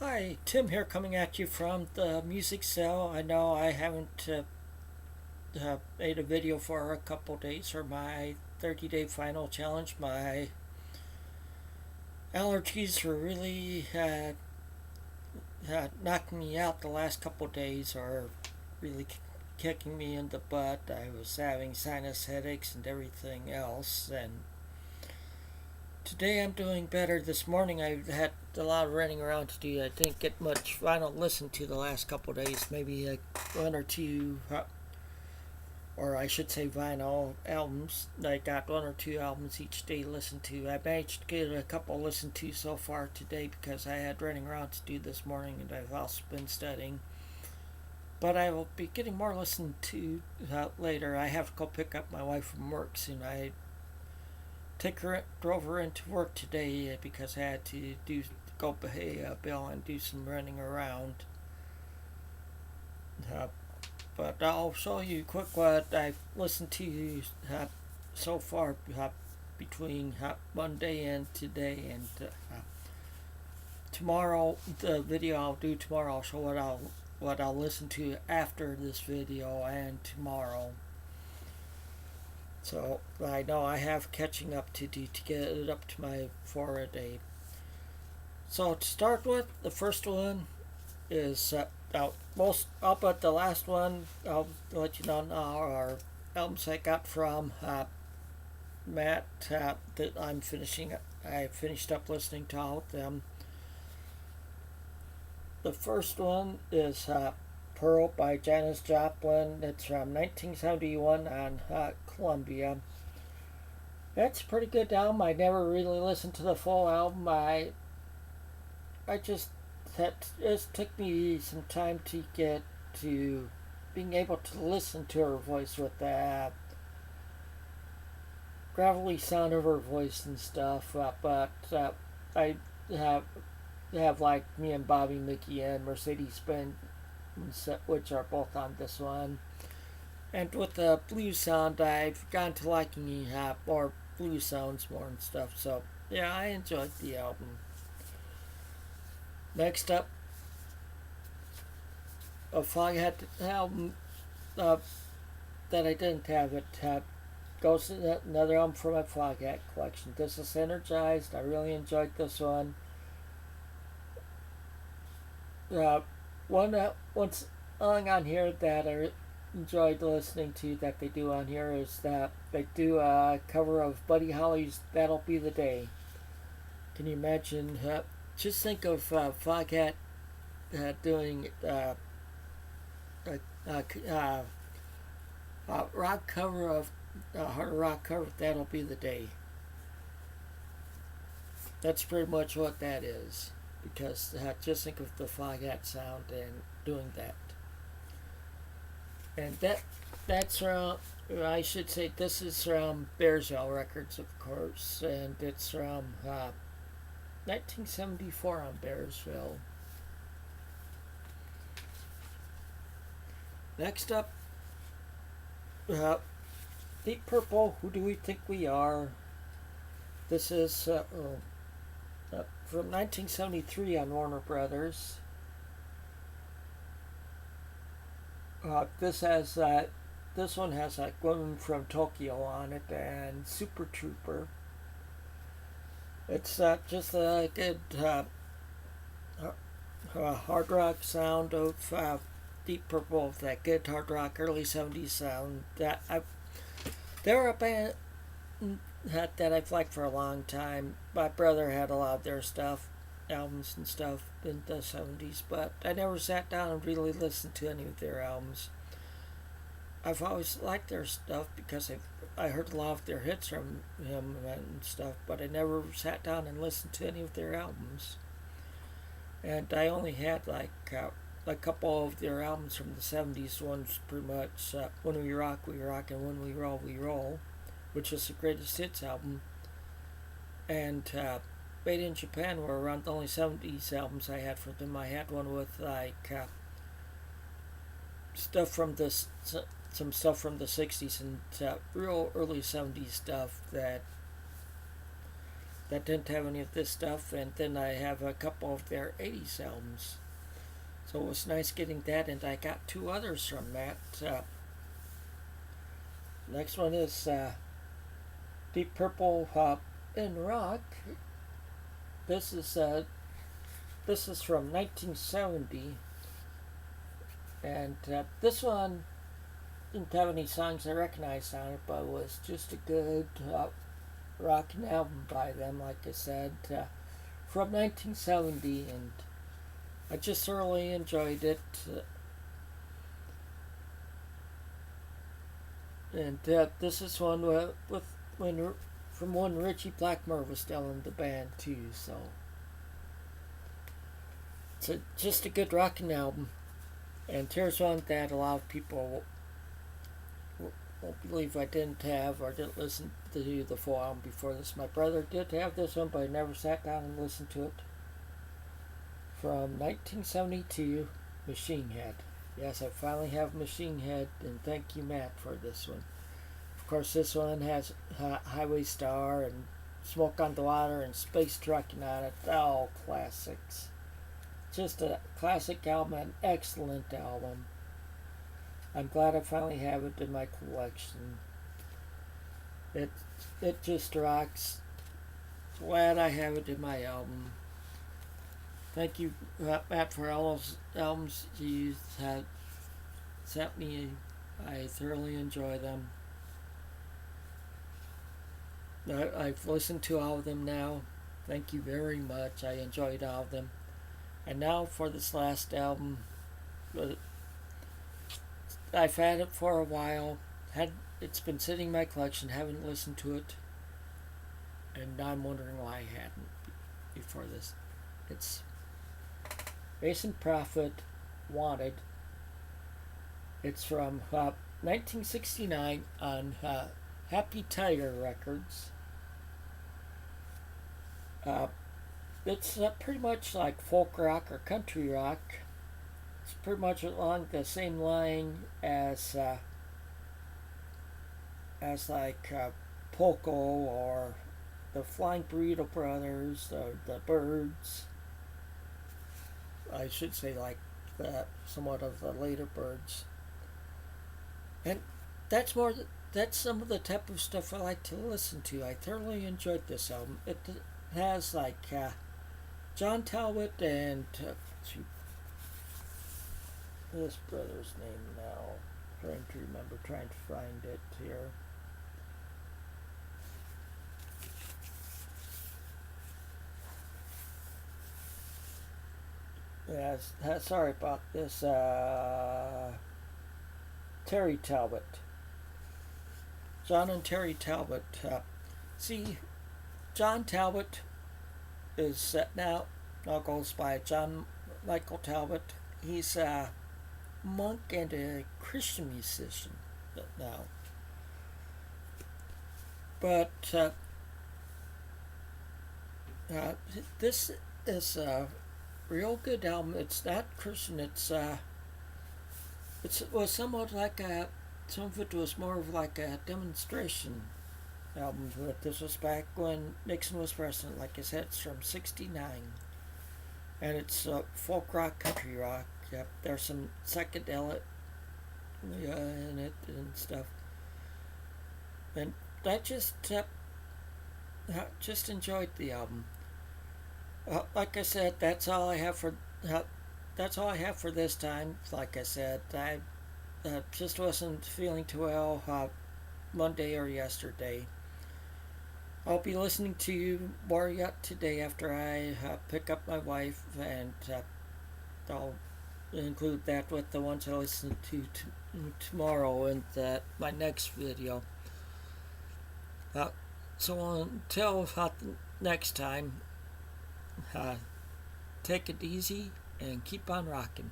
Hi, Tim here coming at you from the music cell. I know I haven't made a video for a couple days for my 30-day final challenge. My allergies were really knocking me out the last couple days, or really kicking me in the butt. I was having sinus headaches and everything else, and today I'm doing better. This morning I had a lot of running around to do. I didn't get much vinyl to listen to the last couple of days. Maybe one or two, or I should say vinyl albums. I got one or two albums each day to listen to. I managed to get a couple listened to so far today because I had running around to do this morning, and I've also been studying. But I will be getting more listened to later. I have to go pick up my wife from work soon. I drove her into work today because I had to go pay a bill and do some running around. Uh, but I'll show you quick what I've listened to so far between Monday and today, and tomorrow the video I'll do tomorrow. I'll show what I'll listen to after this video and tomorrow. So I know I have catching up to do to get it up to my 4 a day. So to start with, the first one is I'll put the last one. I'll let you know now are albums I got from Matt that I'm finishing. I finished up listening to all of them. The first one is Pearl by Janis Joplin. It's from 1971 on Columbia. It's a pretty good album. I never really listened to the full album. I just it took me some time to get to being able to listen to her voice with the gravelly sound of her voice and stuff. But I have like me and Bobby Mickey and Mercedes Benz, which are both on this one. And with the blues sound, I've gone to liking more blues sounds more and stuff. So yeah, I enjoyed the album. Next up, a Foghat album that I didn't have. It goes to another album from my Foghat collection. This is Energized. I really enjoyed this one. One song on here that I enjoyed listening to that they do on here is that they do a cover of Buddy Holly's "That'll Be the Day." Can you imagine? Just think of Foghat doing rock cover of hard rock cover. That'll be the day. That's pretty much what that is. Because just think of the Foghat sound and doing that. And that's from, I should say this is from Bearsville Records, of course, and it's from 1974 on Bearsville. Next up, Deep Purple, Who Do We Think We Are? This is from 1973 on Warner Brothers. This one has like Woman from Tokyo on it and Super Trooper. It's just a good hard rock sound of Deep Purple, that good hard rock early 70s sound. They were a band that I've liked for a long time. My brother had a lot of their stuff, albums and stuff in the 70s, but I never sat down and really listened to any of their albums. I've always liked their stuff because I heard a lot of their hits from him and stuff, but I never sat down and listened to any of their albums. And I only had like a couple of their albums from the 70s, ones pretty much When We Rock, We Rock, and When We Roll, We Roll, which is the greatest hits album. And Made in Japan were around the only 70s albums I had from them. I had one with like stuff from this, some stuff from the 60s and real early 70s stuff that that didn't have any of this stuff, and then I have a couple of their 80s albums. So it was nice getting that, and I got two others from that. Next one is Deep Purple in Rock. This is from 1970, and this one didn't have any songs I recognized on it, but it was just a good rocking album by them, like I said, from 1970, and I just thoroughly enjoyed it. And this is one from when Richie Blackmore was still in the band too, so it's just a good rocking album. And here's one that a lot of people won't believe I didn't have or didn't listen to the full album before this. My brother did have this one, but I never sat down and listened to it. From 1972, Machine Head. Yes, I finally have Machine Head, and thank you, Matt, for this one. Of course, this one has Highway Star and Smoke on the Water and Space Trucking on it. All classics. Just a classic album, an excellent album. I'm glad I finally have it in my collection. It just rocks. Glad I have it in my album. Thank you, Matt, for all those albums you have sent me. I thoroughly enjoy them. I've listened to all of them now. Thank you very much. I enjoyed all of them. And now for this last album. I've had it for a while. It's been sitting in my collection. Haven't listened to it. And now I'm wondering why I hadn't before this. It's Mason Prophet, Wanted. It's from 1969 on Happy Tiger Records. It's pretty much like folk rock or country rock. It's pretty much along the same line as like Poco or the Flying Burrito Brothers or the Byrds. I should say like that, somewhat of the later Byrds. And that's some of the type of stuff I like to listen to. I thoroughly enjoyed this album. It has like John Talbot and this brother's name now. Trying to find it here. Yes, sorry about this. Terry Talbot. John and Terry Talbot. See, John Talbot is now goes by John Michael Talbot. He's a monk and a Christian musician now. But this is a real good album. It's not Christian. It was somewhat like some of it was more of like a demonstration album. But this was back when Nixon was president. Like I said, it's from '69, and it's folk rock, country rock. Yep, there's some psychedelic in it and stuff. And I just enjoyed the album. Like I said, that's all I have for this time. Like I said, I just wasn't feeling too well Monday or yesterday. I'll be listening to you more yet today after I pick up my wife, and I'll include that with the ones I listen to tomorrow in my next video. So until next time, take it easy and keep on rocking.